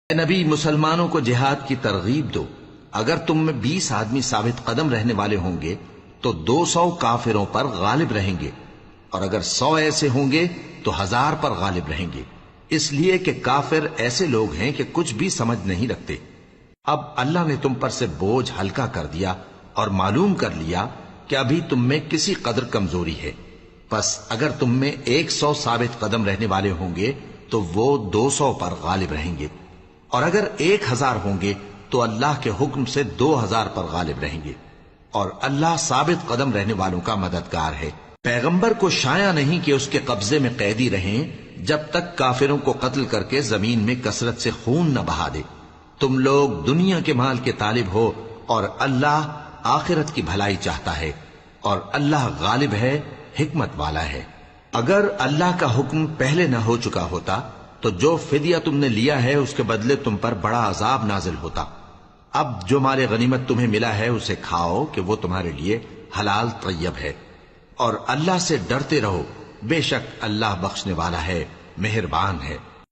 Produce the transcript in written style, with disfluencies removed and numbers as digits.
اے نبی، مسلمانوں کو جہاد کی ترغیب دو۔ اگر تم میں 20 آدمی ثابت قدم رہنے والے ہوں گے تو 200 کافروں پر غالب رہیں گے، اور اگر 100 ایسے ہوں گے تو 1000 پر غالب رہیں گے، اس لیے کہ کافر ایسے لوگ ہیں کہ کچھ بھی سمجھ نہیں رکھتے۔ اب اللہ نے تم پر سے بوجھ ہلکا کر دیا اور معلوم کر لیا کہ ابھی تم میں کسی قدر کمزوری ہے، پس اگر تم میں 100 ثابت قدم رہنے والے ہوں گے تو وہ 200 پر غالب رہیں گے، اور اگر 1000 ہوں گے تو اللہ کے حکم سے 2000 پر غالب رہیں گے، اور اللہ ثابت قدم رہنے والوں کا مددگار ہے۔ پیغمبر کو شایع نہیں کہ اس کے قبضے میں قیدی رہیں جب تک کافروں کو قتل کر کے زمین میں کثرت سے خون نہ بہا دے۔ تم لوگ دنیا کے مال کے طالب ہو اور اللہ آخرت کی بھلائی چاہتا ہے، اور اللہ غالب ہے، حکمت والا ہے۔ اگر اللہ کا حکم پہلے نہ ہو چکا ہوتا تو جو فدیہ تم نے لیا ہے اس کے بدلے تم پر بڑا عذاب نازل ہوتا۔ اب جو مال غنیمت تمہیں ملا ہے اسے کھاؤ کہ وہ تمہارے لیے حلال طیب ہے، اور اللہ سے ڈرتے رہو، بے شک اللہ بخشنے والا ہے، مہربان ہے۔